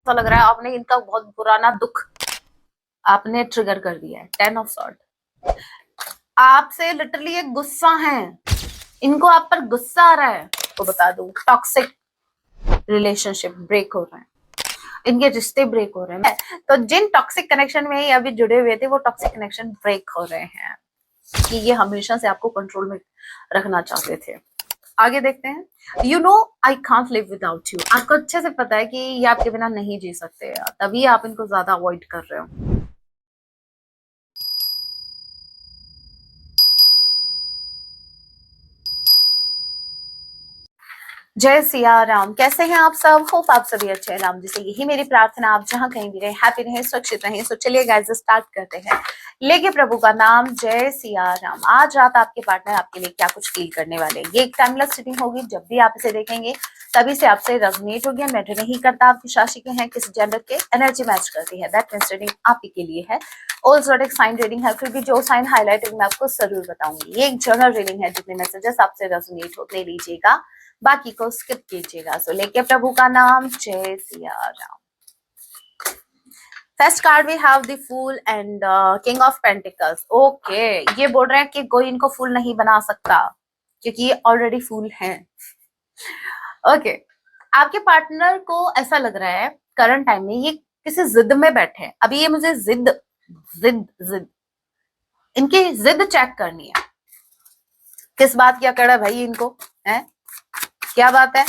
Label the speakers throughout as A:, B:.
A: ऐसा लग रहा है आपने इनका बहुत पुराना दुख आपने ट्रिगर कर दिया है। 10 ऑफ सॉर्ड आपसे लिटरली एक गुस्सा है, इनको आप पर गुस्सा आ रहा है। तो बता दूं, टॉक्सिक रिलेशनशिप ब्रेक हो रहा है, इनके रिश्ते ब्रेक हो रहे हैं। तो जिन टॉक्सिक कनेक्शन में ये अभी जुड़े हुए थे वो टॉक्सिक कनेक्शन ब्रेक हो रहे हैं, कि ये हमेशा से आपको कंट्रोल में रखना चाहते थे। आगे देखते हैं। You know I can't live without you, आपको अच्छे से पता है कि ये आपके बिना नहीं जी सकते, तभी आप इनको ज्यादा अवॉइड कर रहे हो। जय सिया राम, कैसे हैं आप सब? होप आप सभी अच्छे हैं। राम जी से यही मेरी प्रार्थना, आप जहां कहीं भी रहे हैप्पी रहें, सुरक्षित रहें। सो चलिए गाइस स्टार्ट करते हैं, लेके प्रभु का नाम। जय सिया राम। आज रात आपके पार्टनर आपके लिए क्या कुछ फील करने वाले हैं। ये एक टाइमलेस रीडिंग होगी, जब भी आप इसे देखेंगे तभी से आपसे रेजोनेट होगी। मैटर नहीं करता आप किस राशि के हैं, किस जेंडर के, एनर्जी मैच करती है। दैट मींस रीडिंग आप ही के लिए है। ऑल जोडिक साइन रीडिंग है, फिर भी जो साइन हाईलाइटेड मैं आपको जरूर बताऊंगी। ये एक जनरल रीडिंग है, जितने मैसेजेस आपसे रेजोनेट होते लीजिएगा, बाकी को स्किप कीजिएगा। सो लेके प्रभु का नाम। जय Siya Ram. First card we have the fool and king of pentacles. Okay, ये बोल रहे हैं कि कोई इनको फूल नहीं बना सकता, क्योंकि ये ऑलरेडी फूल हैं। ओके, आपके पार्टनर को ऐसा लग रहा है करंट टाइम में ये किसी जिद में बैठे हैं। अभी ये मुझे जिद जिद जिद इनकी जिद चेक करनी है। किस बात क्या कर रहा है भाई इनको, है क्या बात है?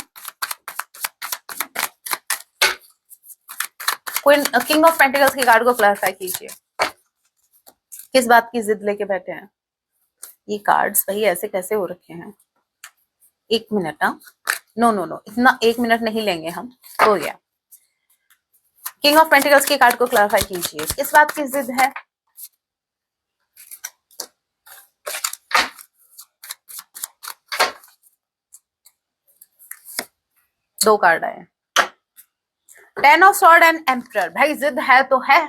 A: क्वीन किंग ऑफ पेंटिकल्स की कार्ड को क्लैरिफाई कीजिए, किस बात की जिद लेके बैठे हैं ये कार्ड्स? भाई ऐसे कैसे हो रखे हैं? एक मिनट। हाँ, नो नो नो, इतना 1 मिनट नहीं लेंगे हम, हो गया। किंग ऑफ पेंटिकल्स की कार्ड को क्लैरिफाई कीजिए, किस बात की जिद है? दो कार्ड आए, 10 ऑफ सॉर्ड एंड एम्परर। भाई जिद है तो है,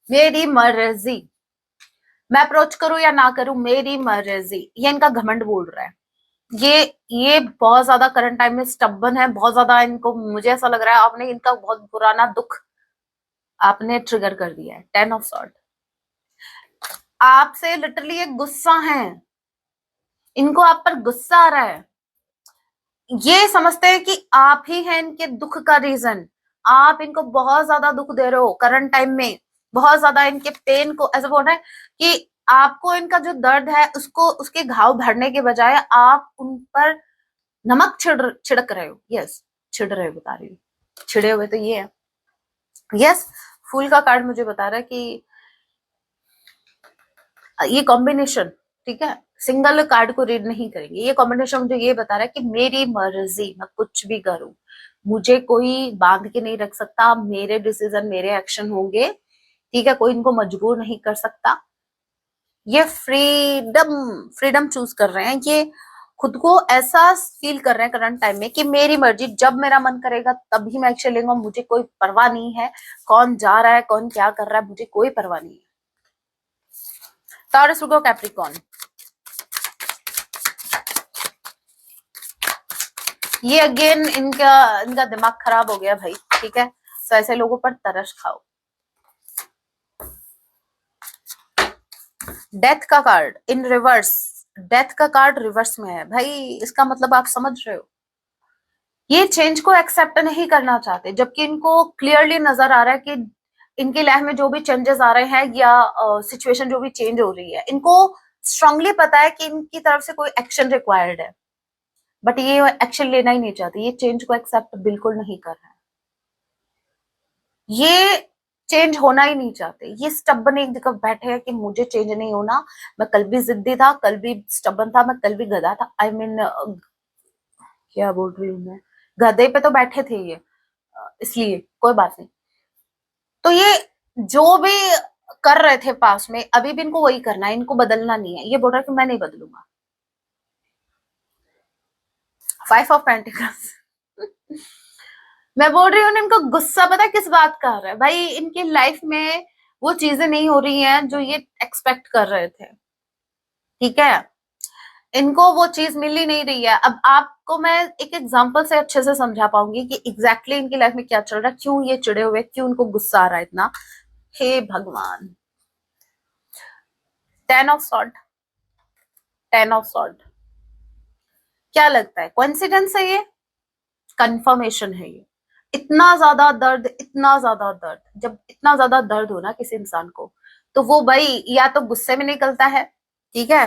A: मेरी मर्जी, मैं अप्रोच करूं या ना करूं मेरी मर्जी, ये इनका घमंड बोल रहा है। ये बहुत ज्यादा करंट टाइम में स्टबन है, बहुत ज्यादा। इनको मुझे ऐसा लग रहा है आपने इनका बहुत पुराना दुख आपने ट्रिगर कर दिया है। 10 ऑफ सॉर्ड आपसे लिटरली एक गुस्सा है, इनको आप पर गुस्सा आ रहा है। ये समझते हैं कि आप ही हैं इनके दुख का रीजन। आप इनको बहुत ज्यादा दुख दे रहे हो करंट टाइम में, बहुत ज्यादा इनके पेन को ऐसा बोल रहे हैं कि आपको इनका जो दर्द है उसको, उसके घाव भरने के बजाय आप उन पर नमक छिड़क रहे हो। यस, छिड़ रहे हो, बता रही हूँ, छिड़े हुए तो ये है। यस, फूल का कार्ड मुझे बता रहा है कि ये कॉम्बिनेशन, ठीक है, सिंगल कार्ड को रीड नहीं करेंगे। ये कॉम्बिनेशन मुझे ये बता रहा है कि मेरी मर्जी, मैं कुछ भी करूं, मुझे कोई बांध के नहीं रख सकता, मेरे डिसीजन मेरे एक्शन होंगे, ठीक है, कोई इनको मजबूर नहीं कर सकता। ये फ्रीडम फ्रीडम चूज कर रहे हैं, ये खुद को ऐसा फील कर रहे हैं करंट टाइम में कि मेरी मर्जी, जब मेरा मन करेगा तभी मैं एक्शन लेंगे, मुझे कोई परवाह नहीं है कौन जा रहा है कौन क्या कर रहा है, मुझे कोई परवाह नहीं है। टॉरस, कैप्रिकॉर्न, ये अगेन इनका इनका दिमाग खराब हो गया भाई, ठीक है, तो ऐसे लोगों पर तरस खाओ। डेथ का कार्ड इन रिवर्स, डेथ का कार्ड रिवर्स में है भाई, इसका मतलब आप समझ रहे हो, ये चेंज को एक्सेप्ट नहीं करना चाहते, जबकि इनको क्लियरली नजर आ रहा है कि इनकी लाइफ में जो भी चेंजेस आ रहे हैं या सिचुएशन जो भी चेंज हो रही है, इनको स्ट्रांगली पता है कि इनकी तरफ से कोई एक्शन रिक्वायर्ड है, बट ये एक्शन लेना ही नहीं चाहते, ये चेंज को एक्सेप्ट बिल्कुल नहीं कर रहे हैं, ये चेंज होना ही नहीं चाहते, ये स्टबन एक जगह बैठे हैं कि मुझे चेंज नहीं होना। मैं कल भी जिद्दी था, कल भी स्टबन था, मैं कल भी गधा था, आई मीन क्या बोल रही हूँ मैं, गधे पे तो बैठे थे ये, इसलिए कोई बात नहीं। तो ये जो भी कर रहे थे पास में, अभी भी इनको वही करना है, इनको बदलना नहीं है। ये बोल रहा है कि मैं नहीं बदलूंगा। 5 ऑफ पेंटिकल्स मैं बोल रही हूँ इनको गुस्सा पता है किस बात का आ रहा है भाई, इनकी लाइफ में वो चीजें नहीं हो रही हैं जो ये एक्सपेक्ट कर रहे थे, ठीक है। इनको वो चीज मिल ही नहीं रही है। अब आपको मैं एक एग्जांपल से अच्छे से समझा पाऊंगी कि एग्जैक्टली इनकी लाइफ में क्या चल रहा है, क्यों ये चिड़े हुए, क्यों इनको गुस्सा आ रहा है इतना। हे भगवान। 10 ऑफ सॉर्ड, 10 ऑफ सॉर्ड, क्या लगता है कोइंसिडेंस है ये? कंफर्मेशन है ये। इतना ज्यादा दर्द, इतना ज्यादा दर्द, जब इतना ज्यादा दर्द हो ना किसी इंसान को, तो वो भाई या तो गुस्से में निकलता है, ठीक है,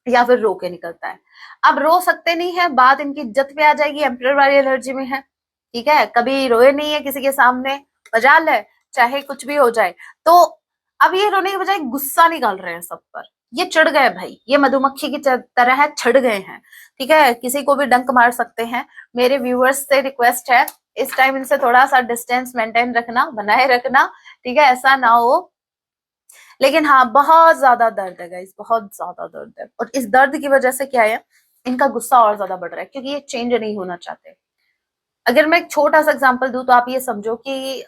A: या फिर रो के निकलता है। अब रो सकते नहीं है, बात इनकी इज्जत पे आ जाएगी, एम्प्रर वाली एलर्जी में है, ठीक है, कभी रोए नहीं है किसी के सामने, मजाल है, चाहे कुछ भी हो जाए। तो अब ये रोने के बजाय गुस्सा निकाल रहे हैं सब पर। ये चिढ़ गए भाई, ये मधुमक्खी की तरह है, छिड़ गए हैं, ठीक है, किसी को भी डंक मार सकते हैं। मेरे व्यूअर्स से रिक्वेस्ट है, इस टाइम इनसे थोड़ा सा डिस्टेंस मेंटेन रखना, बनाए रखना, ठीक है, ऐसा ना हो। लेकिन हाँ, बहुत ज्यादा दर्द है गाइस, बहुत ज्यादा दर्द है, और इस दर्द की वजह से क्या है, इनका गुस्सा और ज्यादा बढ़ रहा है, क्योंकि ये चेंज नहीं होना चाहते। अगर मैं एक छोटा सा एग्जांपल दूं तो आप ये समझो कि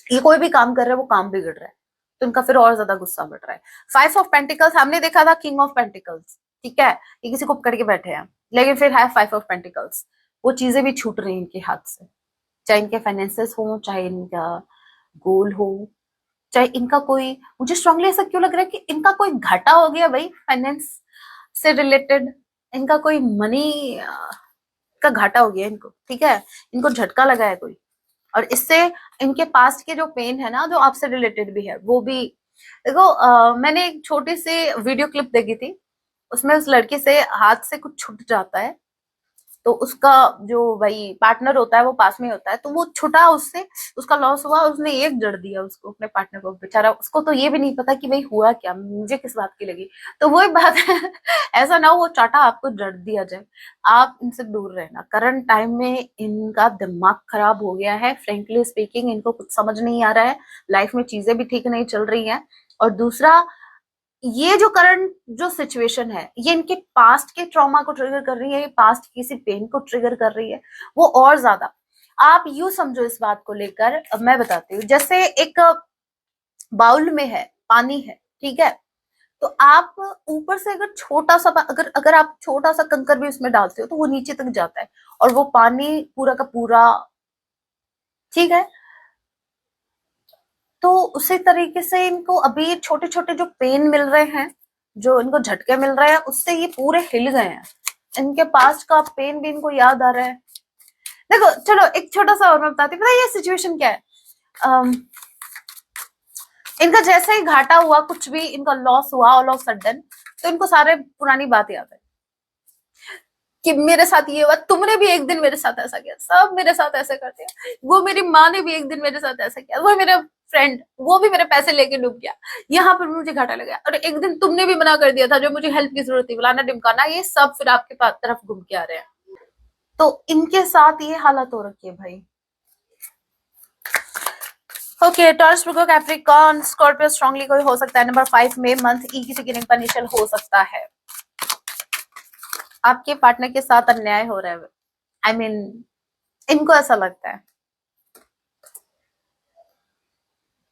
A: ये कोई भी काम कर रहे हैं, वो काम बिगड़ रहा है, तो इनका फिर और ज्यादा गुस्सा बढ़ रहा है। 5 ऑफ पेंटिकल्स हमने देखा था, किंग ऑफ पेंटिकल्स, ठीक है, ये किसी को पकड़ के बैठे हैं, लेकिन फिर है 5 ऑफ पेंटिकल्स। वो चीजें भी छूट रही हैं इनके हाथ से, चाहे इनके फाइनेंसेस हो, चाहे इनका गोल हो, चाहे इनका कोई, मुझे स्ट्रांगली ऐसा क्यों लग रहा है कि इनका कोई घाटा हो गया भाई फाइनेंस से रिलेटेड, इनका कोई मनी का घाटा हो गया इनको, ठीक है, इनको झटका लगा है कोई, और इससे इनके पास्ट के जो पेन है ना, जो आपसे रिलेटेड भी है, वो भी देखो। मैंने एक छोटी सी वीडियो क्लिप देखी थी, उसमें उस लड़की से हाथ से कुछ छूट जाता है, तो उसका जो भाई पार्टनर होता है वो पास में होता है, तो वो छुटा उससे, उसका लॉस हुआ, उसने एक जड़ दिया उसको, अपने पार्टनर को, बेचारा, उसको तो ये भी नहीं पता कि भाई हुआ क्या, मुझे किस बात की लगी। तो वही बात है ऐसा ना हो वो चाटा आपको जड़ दिया जाए। आप इनसे दूर रहना, करंट टाइम में इनका दिमाग खराब हो गया है, फ्रेंकली स्पीकिंग, इनको कुछ समझ नहीं आ रहा है, लाइफ में चीजें भी ठीक नहीं चल रही हैं। और दूसरा, ये जो करंट जो सिचुएशन है, ये इनके पास्ट के ट्रॉमा को ट्रिगर कर रही है, ये पास्ट किसी पेन को ट्रिगर कर रही है, वो और ज्यादा। आप यूं समझो इस बात को लेकर, अब मैं बताती हूँ, जैसे एक बाउल में है पानी है, ठीक है, तो आप ऊपर से अगर छोटा सा, अगर अगर आप छोटा सा कंकर भी उसमें डालते हो तो वो नीचे तक जाता है, और वो पानी पूरा का पूरा, ठीक है। तो उसी तरीके से इनको अभी छोटे छोटे जो पेन मिल रहे हैं, जो इनको झटके मिल रहे हैं, उससे ये पूरे हिल गए हैं, इनके पास्ट का पेन भी इनको याद आ रहा है। देखो चलो एक छोटा सा और मैं बताती हूँ, पता है ये सिचुएशन क्या है। इनका जैसे ही घाटा हुआ, कुछ भी इनका लॉस हुआ ऑल ऑफ सडन, तो इनको सारे पुरानी बातें याद है कि मेरे साथ ये हुआ, तुमने भी एक दिन मेरे साथ ऐसा किया, सब मेरे साथ ऐसे करते हैं, वो मेरी माँ ने भी एक दिन मेरे साथ ऐसा किया, वो मेरा फ्रेंड, वो भी मेरे पैसे लेके डूब गया, यहाँ पर मुझे घाटा लगा, और एक दिन तुमने भी मना कर दिया था जो मुझे हेल्प की जरूरत थी, फलाना ढिमकाना, ये सब फिर आपके पास तरफ घूम के आ रहे हैं। तो इनके साथ ये हालत हो रखी है भाई। ओके, टॉरस, वर्गो, कैप्रिकॉर्न, स्कॉर्पियो स्ट्रांगली कोई हो सकता है। नंबर 5 में मंथ ई की बिगिनिंग पर इनिशियल हो सकता है। आपके पार्टनर के साथ अन्याय हो रहा है, आई मीन इनको ऐसा लगता है।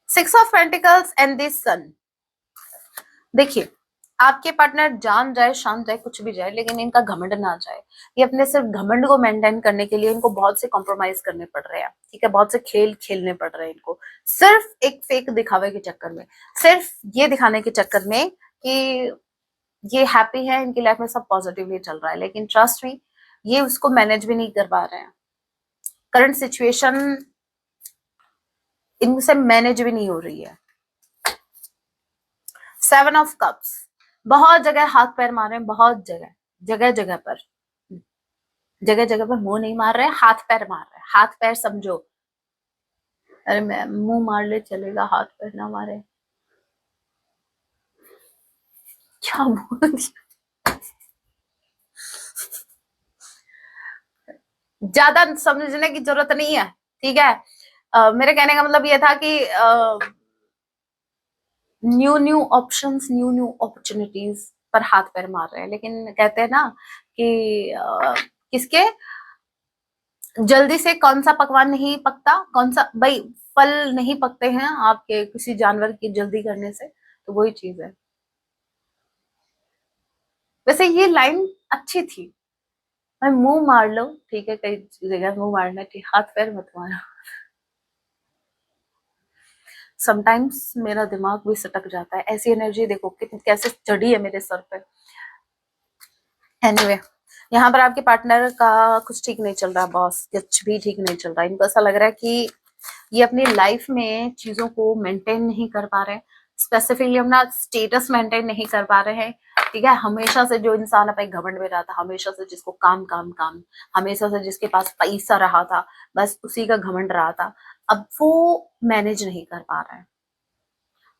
A: 6 ऑफ पेंटिकल्स एंड दिस सन। देखिए, आपके पार्टनर जान जाए, शान जाए, कुछ भी जाए, लेकिन इनका घमंड ना जाए। ये अपने सिर्फ घमंड को मेंटेन करने के लिए इनको बहुत से कॉम्प्रोमाइज करने पड़ रहे हैं, ठीक है, बहुत से खेल खेलने पड़ रहे हैं इनको, सिर्फ एक फेक दिखावे के चक्कर में, सिर्फ ये दिखाने के चक्कर में कि ये हैप्पी है, इनकी लाइफ में सब पॉजिटिवली चल रहा है, लेकिन ट्रस्ट मी, ये उसको मैनेज भी नहीं कर पा रहे हैं। करंट सिचुएशन इनसे मैनेज भी नहीं हो रही है। 7 ऑफ कप्स, बहुत जगह हाथ पैर मारे, बहुत जगह, जगह जगह पर, जगह जगह पर मुंह नहीं मार रहे, हाथ पैर मार रहे, हाथ पैर समझो। अरे मैं मुंह मार ले चलेगा, हाथ पैर ना मारे, क्या बोल दिया। ज्यादा समझने की जरूरत नहीं है, ठीक है। मेरे कहने का मतलब ये था कि new new options, new new opportunities पर हाथ पैर मार रहे हैं, लेकिन कहते हैं ना कि किसके जल्दी से कौन सा पकवान नहीं पकता, कौन सा भाई फल नहीं पकते हैं आपके किसी जानवर की जल्दी करने से, तो वही चीज है। वैसे ये लाइन अच्छी थी, मैं मुंह मार लो ठीक है, कई जगह मुंह मारना ठीक, हाथ पैर मत मारो। समटाइम्स मेरा दिमाग भी सटक जाता है, ऐसी एनर्जी देखो कितनी कैसे चढ़ी है मेरे सर पे। एनीवे, यहाँ पर आपके पार्टनर का कुछ ठीक नहीं चल रहा, बॉस कुछ भी ठीक नहीं चल रहा। इनको ऐसा लग रहा है कि ये अपनी लाइफ में चीजों को मेंटेन नहीं कर पा रहे, स्पेसिफिकली अपना स्टेटस मेंटेन नहीं कर पा रहे हैं। ठीक है, हमेशा से जो इंसान अपने घमंड में रहा था, हमेशा से जिसको काम काम काम, हमेशा से जिसके पास पैसा रहा था, बस उसी का घमंड रहा था, अब वो मैनेज नहीं कर पा रहा है।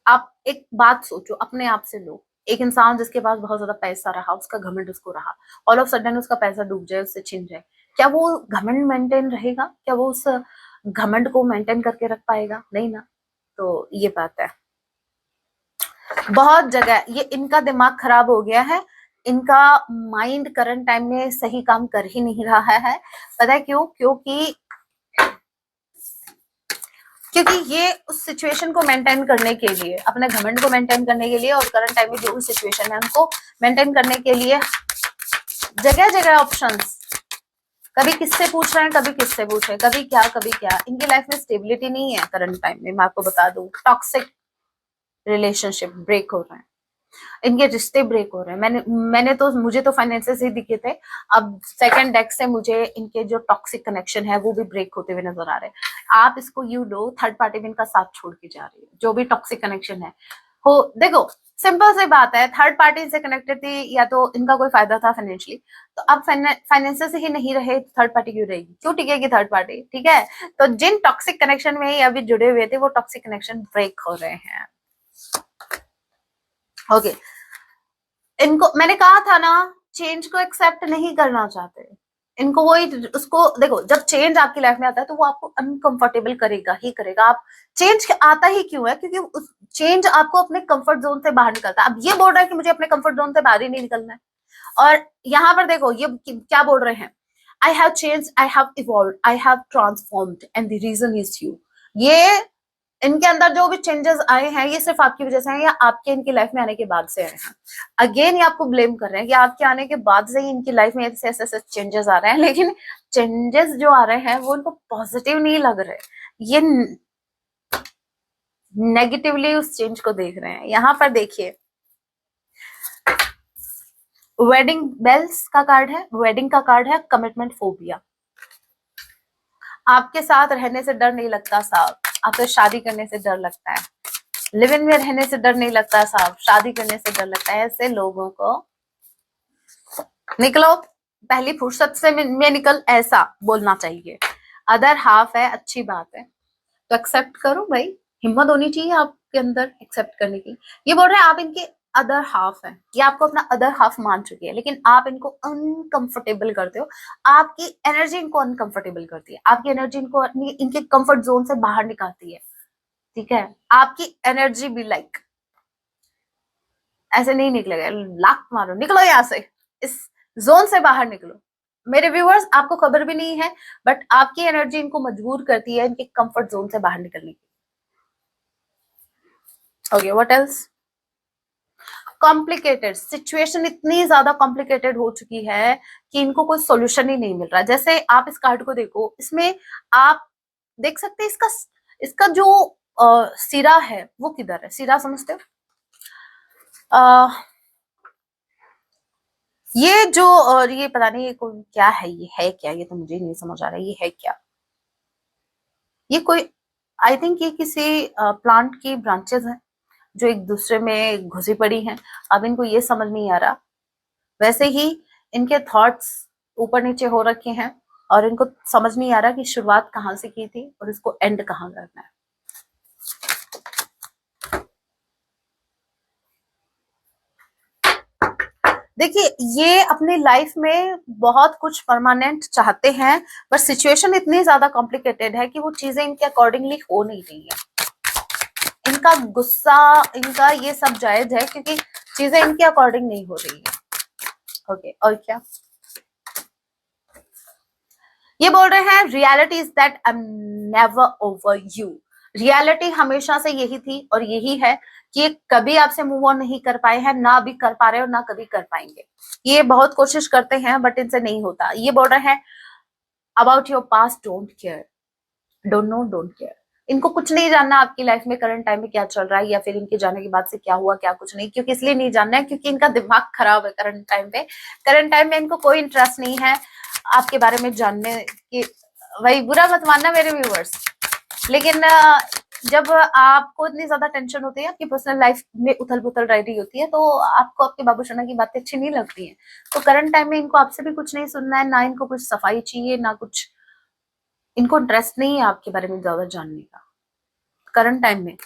A: आप एक बात सोचो, अपने आप से लो, एक इंसान जिसके पास बहुत ज्यादा पैसा रहा, उसका घमंड उसको रहा, ऑल ऑफ सडन उसका पैसा डूब जाए, उससे छिन जाए, क्या वो घमंड मेंटेन रहेगा? क्या वो उस घमंड को मेंटेन करके रख पाएगा? नहीं ना। तो ये बात है, बहुत जगह ये इनका दिमाग खराब हो गया है, इनका माइंड करंट टाइम में सही काम कर ही नहीं रहा है। पता है क्यों? क्योंकि ये उस सिचुएशन को मेंटेन करने के लिए, अपने घमंड को मेंटेन करने के लिए, और करंट टाइम में जो भी सिचुएशन है उनको मेंटेन करने के लिए जगह जगह ऑप्शंस, कभी किससे पूछ रहे हैं, कभी किससे पूछ रहे हैं, कभी क्या कभी क्या। इनकी लाइफ में स्टेबिलिटी नहीं है करंट टाइम में, मैं आपको बता दूं। टॉक्सिक रिलेशनशिप ब्रेक हो रहे हैं, इनके रिश्ते ब्रेक हो रहे हैं। मैंने तो मुझे तो फाइनेंसेस ही दिखे थे, अब सेकंड डेक से मुझे इनके जो टॉक्सिक कनेक्शन है वो भी ब्रेक होते हुए नजर आ रहे हैं। आप इसको यू लो, थर्ड पार्टी भी इनका साथ छोड़ के जा रही है, जो भी टॉक्सिक कनेक्शन है। हो देखो, सिंपल सी बात है, थर्ड पार्टी से कनेक्टेड थी, या तो इनका कोई फायदा था फाइनेंशियली, तो अब फाइनेंशियल से ही नहीं रहे, थर्ड पार्टी क्यों रहेगी, क्यों टिकेगी थर्ड पार्टी? ठीक है, तो जिन टॉक्सिक कनेक्शन में ही अभी जुड़े हुए थे वो टॉक्सिक कनेक्शन ब्रेक हो रहे हैं। ओके, इनको मैंने कहा था ना, चेंज को एक्सेप्ट नहीं करना चाहते। इनको वही, उसको देखो, जब चेंज आपकी लाइफ में आता है तो वो आपको अनकंफर्टेबल करेगा ही करेगा। आप चेंज आता ही क्यों है? क्योंकि चेंज आपको अपने कंफर्ट जोन से बाहर निकलता है। अब ये बोल रहा है कि मुझे अपने कंफर्ट जोन से बाहर ही नहीं निकलना है, और यहाँ पर देखो ये क्या बोल रहे हैं, I have change, I have evolve, I have transformed and the reason is you. ये इनके अंदर जो भी चेंजेस आए हैं ये सिर्फ आपकी वजह से हैं, या आपके इनकी लाइफ में आने के बाद से आए हैं। अगेन ये आपको ब्लेम कर रहे हैं कि आपके आने के बाद से ही इनकी लाइफ में ऐसे ऐसे ऐसे चेंजेस आ रहे हैं, लेकिन चेंजेस जो आ रहे हैं वो इनको पॉजिटिव नहीं लग रहे, ये नेगेटिवली उस चेंज को देख रहे हैं। यहाँ पर देखिए, वेडिंग बेल्स का कार्ड है, वेडिंग का कार्ड है, कमिटमेंट फोबिया। आपके साथ रहने से डर नहीं लगता साहब, आपको शादी करने से डर लगता है। लिव इन में रहने से डर नहीं लगता साहब, शादी करने से डर लगता है। ऐसे लोगों को निकलो, पहली फुर्सत से में निकल, ऐसा बोलना चाहिए। अदर हाफ है, अच्छी बात है, तो एक्सेप्ट करो भाई, हिम्मत होनी चाहिए आपके अंदर एक्सेप्ट करने की। ये बोल रहे हैं आप इनके अदर हाफ है, ये आपको अपना अदर हाफ मान चुकी है, लेकिन आप इनको अनकंफर्टेबल करते हो। आपकी एनर्जी इनको अनकंफर्टेबल करती है, आपकी एनर्जी इनको इनके कंफर्ट जोन से बाहर निकालती है। ठीक है, आपकी एनर्जी भी लाइक ऐसे नहीं निकलेगा, लात मारो, निकलो यहाँ से, इस जोन से बाहर निकलो। मेरे व्यूअर्स, आपको खबर भी नहीं है, बट आपकी एनर्जी इनको मजबूर करती है इनके कंफर्ट जोन से बाहर निकलने की। Okay, what else? Complicated situation, इतनी ज्यादा कॉम्प्लिकेटेड हो चुकी है कि इनको कोई सोल्यूशन ही नहीं मिल रहा। जैसे आप इस कार्ड को देखो, इसमें आप देख सकते हैं इसका इसका जो सिरा है वो किधर है, सिरा समझते हो? ये जो, और ये पता नहीं ये कोई क्या है, ये है क्या, ये तो मुझे नहीं समझ आ रहा है ये है क्या। ये कोई, आई थिंक ये किसी प्लांट की ब्रांचेस हैं जो एक दूसरे में घुसी पड़ी हैं। अब इनको ये समझ नहीं आ रहा, वैसे ही इनके थॉट्स ऊपर नीचे हो रखे हैं, और इनको समझ नहीं आ रहा कि शुरुआत कहाँ से की थी और इसको एंड कहाँ करना है। देखिए, ये अपनी लाइफ में बहुत कुछ परमानेंट चाहते हैं, पर सिचुएशन इतनी ज्यादा कॉम्प्लिकेटेड है कि वो चीजें इनके अकॉर्डिंगली हो नहीं रही है। इनका गुस्सा, इनका ये सब जायज है, क्योंकि चीजें इनके अकॉर्डिंग नहीं हो रही है। ओके, और क्या ये बोल रहे हैं? Reality is that I am never over you. Reality हमेशा से यही थी और यही है कि ये कभी आपसे मूव ऑन नहीं कर पाए हैं, ना अभी कर पा रहे और ना कभी कर पाएंगे। ये बहुत कोशिश करते हैं बट इनसे नहीं होता। ये बोल रहे हैं about your past don't care, don't know don't care. इनको कुछ नहीं जानना आपकी लाइफ में करंट टाइम में क्या चल रहा है या फिर इनके जाने के बाद से क्या हुआ क्या कुछ नहीं, क्योंकि इसलिए नहीं जानना है क्योंकि इनका दिमाग खराब है करंट टाइम पे। करंट टाइम में इनको कोई इंटरेस्ट नहीं है आपके बारे में जानने की। वही बुरा मत मानना मेरे व्यूअर्स, लेकिन जब आपको इतनी ज्यादा टेंशन होती है, आपकी पर्सनल लाइफ में उथल पुथल रह रही होती है, तो आपको आपके बाबू सोना की बातें अच्छी नहीं लगती हैं। तो करंट टाइम में इनको आपसे भी कुछ नहीं सुनना है, ना इनको कुछ सफाई चाहिए, ना कुछ इनको इंटरेस्ट नहीं है आपके बारे में ज्यादा जानने का करंट टाइम में।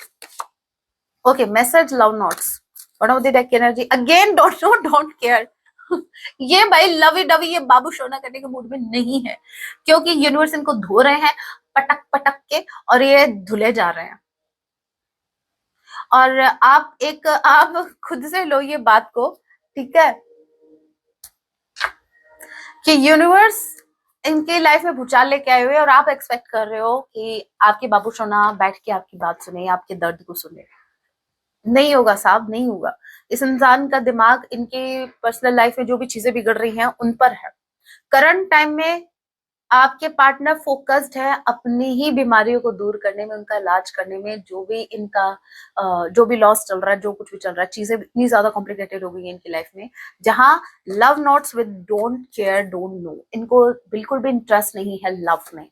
A: Okay, message love notes one of the deck energy again don't know don't care. ये भाई लवी डवी ये बाबू सोना करने के मूड में नहीं है, क्योंकि यूनिवर्स इनको धो रहे हैं पटक पटक के और ये धुले जा रहे हैं। और आप खुद से लो ये बात को, ठीक है, कि यूनिवर्स इनके लाइफ में भूचाल लेके आए हुए और आप एक्सपेक्ट कर रहे हो कि आपके बाबू सोना बैठ के आपकी बात सुने, आपके दर्द को सुने। नहीं होगा साहब, नहीं होगा। इस इंसान का दिमाग इनके पर्सनल लाइफ में जो भी चीजें बिगड़ रही हैं उन पर है। करंट टाइम में आपके पार्टनर फोकस्ड है अपनी ही बीमारियों को दूर करने में, उनका इलाज करने में। जो भी इनका जो भी लॉस चल रहा है, जो कुछ भी चल रहा है, चीजें इतनी ज्यादा कॉम्प्लिकेटेड हो गई है इनकी लाइफ में, जहां love notes with don't care don't know, इनको बिल्कुल भी इंटरेस्ट नहीं है लव में।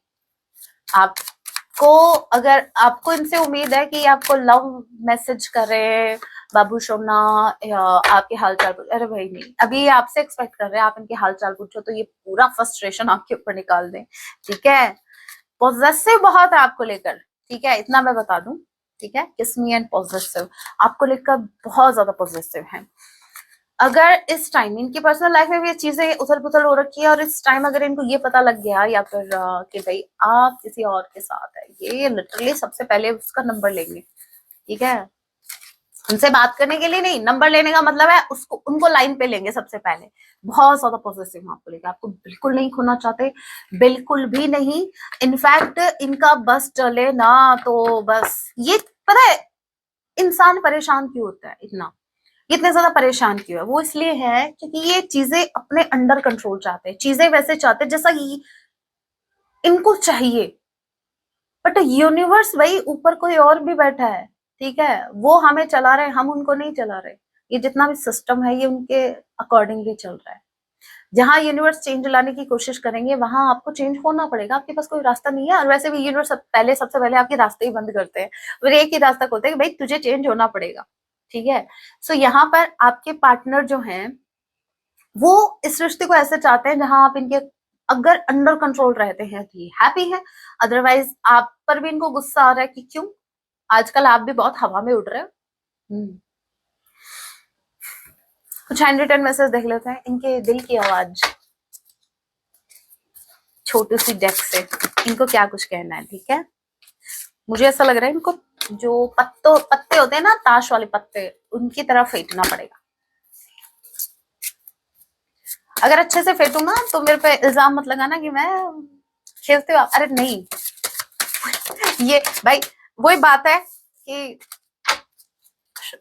A: आपको अगर आपको इनसे उम्मीद है कि आपको लव मैसेज करे बाबू सोना या आपके हाल चाल पूछो, अरे भाई नहीं, अभी आपसे एक्सपेक्ट कर रहे हैं आप इनके हाल चाल पूछो तो ये पूरा फ्रस्ट्रेशन आपके ऊपर निकाल दें, ठीक है। पॉजेसिव बहुत है आपको लेकर, ठीक है, इतना मैं बता दूं, ठीक है। किस्मी एंड पॉजेसिव आपको लेकर बहुत ज्यादा पॉजेसिव है। अगर इस टाइम इनकी पर्सनल लाइफ में भी ये चीजें उथल पुथल हो रखी है और इस टाइम अगर इनको ये पता लग गया या फिर कि भाई आप किसी और के साथ है, ये लिटरली सबसे पहले उसका नंबर लेंगे, ठीक है। उनसे बात करने के लिए नहीं, नंबर लेने का मतलब है उसको उनको लाइन पे लेंगे सबसे पहले। बहुत ज्यादा पॉजिटिव आपको लेकर, आपको बिल्कुल नहीं खोना चाहते, बिल्कुल भी नहीं। इनफैक्ट इनका बस चले ना तो बस, ये पता है इंसान परेशान क्यों होता है इतना, इतने ज्यादा परेशान क्यों है? वो इसलिए है क्योंकि ये चीजें अपने अंडर कंट्रोल चाहते हैं, चीजें वैसे चाहते हैं जैसा इनको चाहिए। बट यूनिवर्स भाई ऊपर कोई और भी बैठा है, ठीक है, वो हमें चला रहे, हम उनको नहीं चला रहे। ये जितना भी सिस्टम है ये उनके अकॉर्डिंगली चल रहा है। जहां यूनिवर्स चेंज लाने की कोशिश करेंगे वहां आपको चेंज होना पड़ेगा, आपके पास कोई रास्ता नहीं है। और वैसे भी यूनिवर्स सबसे पहले आपके रास्ते ही बंद करते हैं और एक ही रास्ता खोलते हैं कि भाई तुझे चेंज होना पड़ेगा, ठीक है। सो यहाँ पर आपके पार्टनर जो हैं वो इस रिश्ते को ऐसे चाहते हैं जहां आप इनके अगर अंडर कंट्रोल रहते हैं तो ये हैप्पी है, अदरवाइज आप पर भी इनको गुस्सा आ रहा है कि क्यों आजकल आप भी बहुत हवा में उड़ रहे हो। कुछ हैंड रिटन मैसेज देख लेते हैं, इनके दिल की आवाज छोटी सी डेस्क से इनको क्या कुछ कहना है, ठीक है। मुझे ऐसा लग रहा है इनको जो पत्ते होते हैं ना, ताश वाले पत्ते, उनकी तरह फेंटना पड़ेगा। अगर अच्छे से फेंटूंगा तो मेरे पे इल्जाम मत लगाना कि मैं खेलते हुए, अरे नहीं। ये भाई वही बात है कि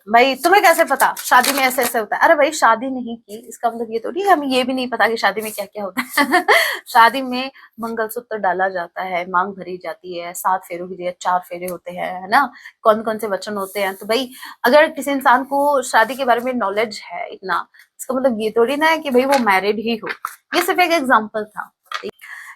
A: भाई तुम्हें कैसे पता शादी में ऐसे ऐसे होता है? अरे भाई शादी नहीं की इसका मतलब ये तो नहीं, हमें ये भी नहीं पता कि शादी में क्या क्या होता है। शादी में मंगलसूत्र डाला जाता है, मांग भरी जाती है, 7 फेरों की जगह 4 फेरे होते हैं, है ना। कौन कौन से वचन होते हैं, तो भाई अगर किसी इंसान को शादी के बारे में नॉलेज है इतना, इसका मतलब ये थोड़ी ना है कि भाई वो मैरिड ही हो। ये सिर्फ एक एग्जाम्पल था।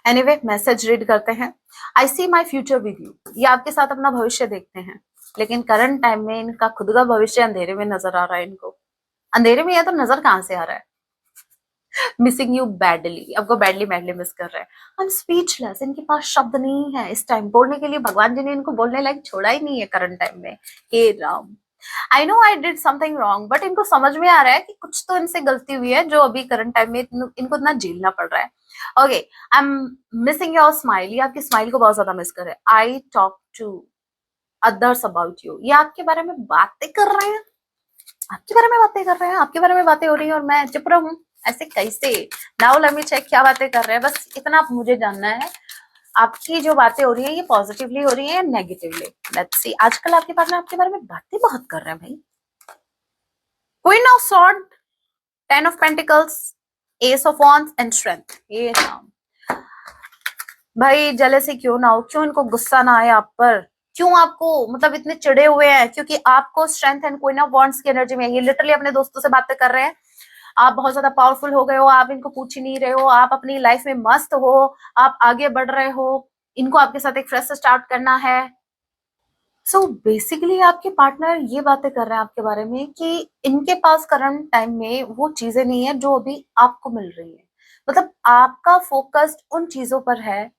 A: एनीवे मैसेज रीड करते हैं। आई सी माई फ्यूचर विद यू, ये आपके साथ अपना भविष्य देखते हैं, लेकिन करंट टाइम में इनका खुद का भविष्य अंधेरे में नजर आ रहा है इनको। अंधेरे में है तो नजर कहां से आ रहा है? मिसिंग यू बैडली, आपको बैडली बैडली मिस कर रहे हैं। आई एम स्पीचलेस, इनके पास शब्द नहीं है इस टाइम बोलने के लिए, भगवान जी ने इनको बोलने लायक छोड़ा ही नहीं है करंट टाइम में। हे राम, I know I did something wrong, but इनको समझ में आ रहा है कि कुछ तो इनसे गलती हुई है जो अभी करंट टाइम में इनको इतना झेलना पड़ रहा है। Okay, I am missing your smile, ये आपकी स्माइल को बहुत ज्यादा मिस कर रहे हैं। I talk to others about you, ये आपके बारे में बातें कर रहे हैं, आपके बारे में बातें कर रहे हैं, आपके बारे में बातें हो रही है और मैं चुप रहूं? ऐसे कैसे? नाउ लेट मी चेक क्या बातें कर रहे हैं, बस इतना मुझे जानना है। आपकी जो बातें हो रही है ये पॉजिटिवली हो रही है या नेगेटिवली? Let's see. आजकल आपके पार्टनर आपके बारे में बातें बहुत कर रहे हैं भाई। Queen of sword, ten of pentacles, S of wands and strength. ये नाम भाई जेलसी क्यों ना हो, क्यों इनको गुस्सा ना आए आप पर, क्यों आपको मतलब इतने चिड़े हुए हैं, क्योंकि आपको strength and queen of wands की एनर्जी में ये लिटरली अपने दोस्तों से बातें कर रहे हैं। आप बहुत ज्यादा पावरफुल हो गए हो, आप इनको पूछ ही नहीं रहे हो, आप अपनी लाइफ में मस्त हो, आप आगे बढ़ रहे हो, इनको आपके साथ एक फ्रेश स्टार्ट करना है। सो बेसिकली आपके पार्टनर ये बातें कर रहे हैं आपके बारे में कि इनके पास करंट टाइम में वो चीजें नहीं है जो अभी आपको मिल रही है। मतलब आपका फोकस्ड उन चीजों पर है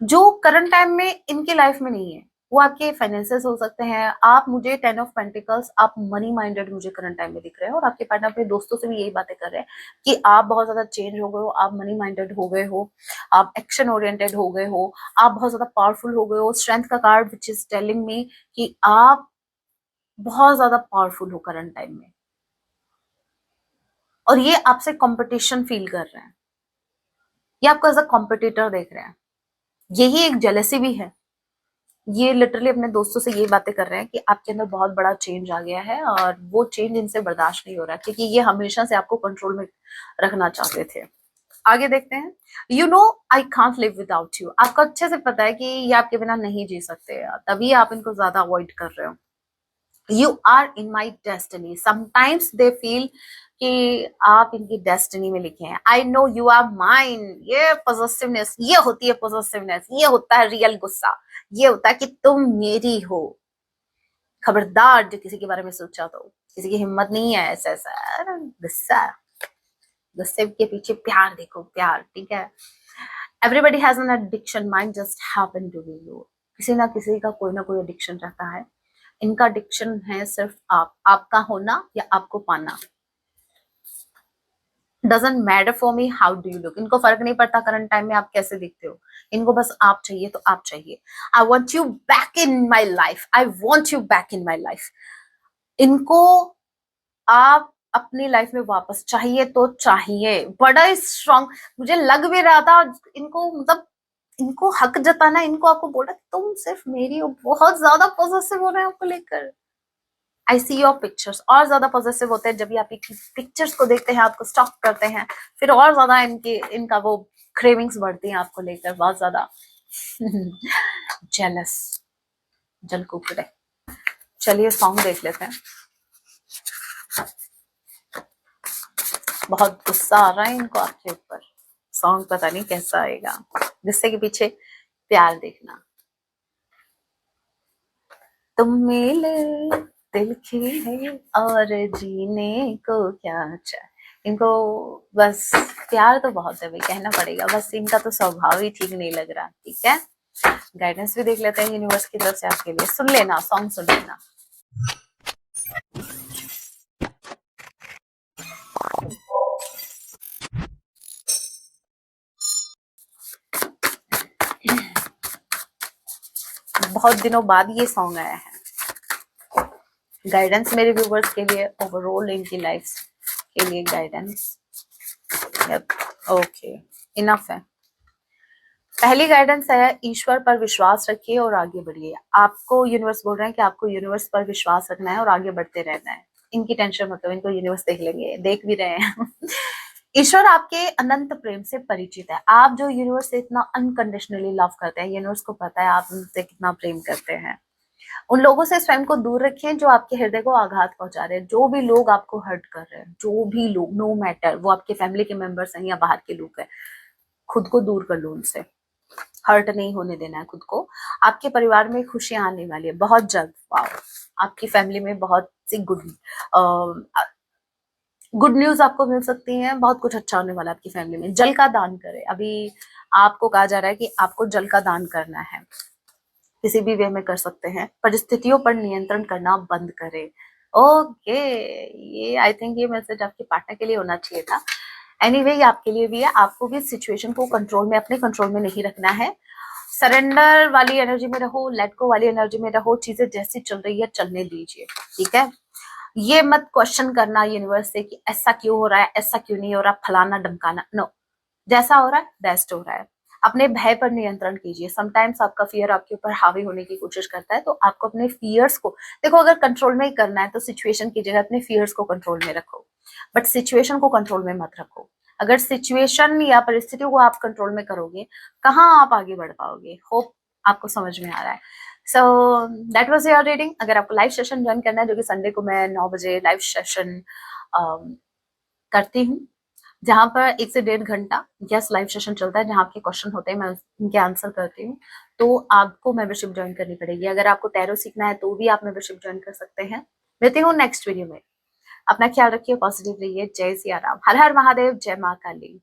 A: जो करंट टाइम में इनके लाइफ में नहीं है। वो आपके फाइनेंसेस हो सकते हैं। आप मुझे टेन ऑफ पेंटिकल्स, आप मनी माइंडेड मुझे करंट टाइम में दिख रहे हैं, और आपके पार्टनर अपने दोस्तों से भी यही बातें कर रहे हैं कि आप बहुत ज्यादा चेंज हो गए हो, आप मनी माइंडेड हो गए हो, आप एक्शन ओरिएंटेड हो गए हो, आप बहुत ज्यादा पावरफुल हो गए हो। स्ट्रेंथ का card which is telling me कि आप बहुत ज्यादा पावरफुल हो करंट टाइम में, और ये आपसे कंपटीशन फील कर रहे हैं, ये आपको एज अ कॉम्पिटिटर देख रहे हैं। यही एक जेलेसी भी है। ये लिटरली अपने दोस्तों से ये बातें कर रहे हैं कि आपके अंदर बहुत बड़ा चेंज आ गया है, और वो चेंज इनसे बर्दाश्त नहीं हो रहा, क्योंकि ये हमेशा से आपको कंट्रोल में रखना चाहते थे। आगे देखते हैं। You know I can't live without you. आपको अच्छे से पता है कि ये आपके बिना नहीं जी सकते, तभी आप इनको ज्यादा अवॉइड कर रहे हो। You are in my destiny. Sometimes they feel कि आप इनकी डेस्टिनी में लिखे हैं। I know you are mine. ये पॉजिटिवनेस, ये होती है पॉजिटिवनेस, ये होता है रियल गुस्सा, ये होता है कि तुम मेरी हो। खबरदार जो किसी के बारे में सोचा तो, किसी की हिम्मत नहीं है ऐसा ऐसा। गुस्सा, गुस्से के पीछे प्यार देखो, प्यार। ठीक है। Everybody has an addiction, mind just happen to be you. किसी ना किसी का कोई ना कोई एडिक्शन रहता है। इनका एडिक्शन है सिर्फ आपका होना या आपको पाना। Doesn't matter for me how do you look. इनको फर्क नहीं पड़ता करंट टाइम में आप कैसे दिखते हो, इनको बस आप चाहिए तो आप चाहिए। I want you back in my life, I want you back in my life. इनको आप अपनी लाइफ में वापस चाहिए तो चाहिए। बड़ा स्ट्रांग मुझे लग भी रहा था इनको, मतलब इनको हक जताना, इनको आपको बोला तुम सिर्फ मेरी हो। बहुत ज्यादा पॉजिटिव हो रहे हैं आपको लेकर। आई सी योर पिक्चर्स। और ज्यादा पॉजिटिव होते हैं जब ये आपकी पिक्चर्स को देखते हैं, आपको स्टॉक करते हैं, फिर और ज्यादा इनका वो क्रेविंग्स बढ़ती हैं आपको लेकर, बहुत ज्यादा जेलस, जल कुकड़े। चलिए सॉन्ग देख लेते हैं। बहुत गुस्सा आ रहा है इनको आपके ऊपर। सॉन्ग पता नहीं कैसा आएगा। गुस्से के पीछे प्यार देखना। तुम मिले दिल की है और जीने को क्या चाहे। इनको बस प्यार तो बहुत है भाई, कहना पड़ेगा। बस इनका तो स्वभाव ही ठीक नहीं लग रहा। ठीक है, गाइडेंस भी देख लेते हैं यूनिवर्स की तरफ से आपके लिए। सुन लेना, सॉन्ग सुन लेना। बहुत दिनों बाद ये सॉन्ग आया है। गाइडेंस मेरे व्यूवर्स के लिए, ओवरऑल इनकी लाइफ के लिए गाइडेंस। ओके, इनफ है। पहली गाइडेंस है ईश्वर पर विश्वास रखिए और आगे बढ़िए। आपको यूनिवर्स बोल रहे हैं कि आपको यूनिवर्स पर विश्वास रखना है और आगे बढ़ते रहना है। इनकी टेंशन मतलब, इनको यूनिवर्स देख लेंगे, देख भी रहे हैं। ईश्वर आपके अनंत प्रेम से परिचित है। आप जो यूनिवर्स से इतना अनकंडीशनली लव करते हैं, यूनिवर्स को पता है आप उनसे कितना प्रेम करते हैं। उन लोगों से स्वयं को दूर रखें जो आपके हृदय को आघात पहुंचा रहे हैं। जो भी लोग आपको हर्ट कर रहे हैं, जो भी लोग, नो मैटर वो आपके फैमिली के मेंबर्स हैं या बाहर के लोग हैं, खुद को दूर कर लो उनसे। हर्ट नहीं होने देना है खुद को। आपके परिवार में खुशियां आने वाली है बहुत जल्द। वाओ, आपकी फैमिली में बहुत सी गुड न्यूज आपको मिल सकती है। बहुत कुछ अच्छा होने वाला है आपकी फैमिली में। जल का दान करें। अभी आपको कहा जा रहा है कि आपको जल का दान करना है, किसी भी वे में कर सकते हैं। परिस्थितियों पर नियंत्रण करना बंद करें। ओके, ये आई थिंक ये मैसेज आपके पार्टनर के लिए होना चाहिए था। एनीवे ये आपके लिए भी है। आपको भी सिचुएशन को कंट्रोल में, अपने कंट्रोल में नहीं रखना है। सरेंडर वाली एनर्जी में रहो, लेट गो वाली एनर्जी में रहो। चीजें जैसी चल रही है चलने दीजिए। ठीक है, ये मत क्वेश्चन करना यूनिवर्स से कि ऐसा क्यों हो रहा है, ऐसा क्यों नहीं हो रहा, फलाना डमकाना। नो, जैसा हो रहा है बेस्ट हो रहा है। अपने भय पर नियंत्रण कीजिए। समटाइम्स आपका फियर आपके ऊपर हावी होने की कोशिश करता है, तो आपको अपने फियर्स को, देखो अगर कंट्रोल में ही करना है तो सिचुएशन की जगह अपने फियर्स को कंट्रोल में रखो, बट सिचुएशन को कंट्रोल में मत रखो। अगर सिचुएशन या परिस्थितियों को आप कंट्रोल में करोगे, कहाँ आप आगे बढ़ पाओगे। होप आपको समझ में आ रहा है। So that was your reading. अगर आपको लाइव सेशन ज्वाइन करना है, जो कि संडे को मैं 9 बजे लाइव सेशन करती हूँ, जहाँ पर 1 से 1.5 घंटा यस लाइव सेशन चलता है, जहाँ आपके क्वेश्चन होते हैं, मैं उनके आंसर करती हूँ। तो आपको मेंबरशिप ज्वाइन करनी पड़ेगी। अगर आपको टैरो सीखना है तो भी आप मेंबरशिप ज्वाइन कर सकते हैं। मिलती हूँ नेक्स्ट वीडियो में। अपना ख्याल रखिए, पॉजिटिव रहिए। जय सिया राम, हर हर महादेव, जय माँ काली।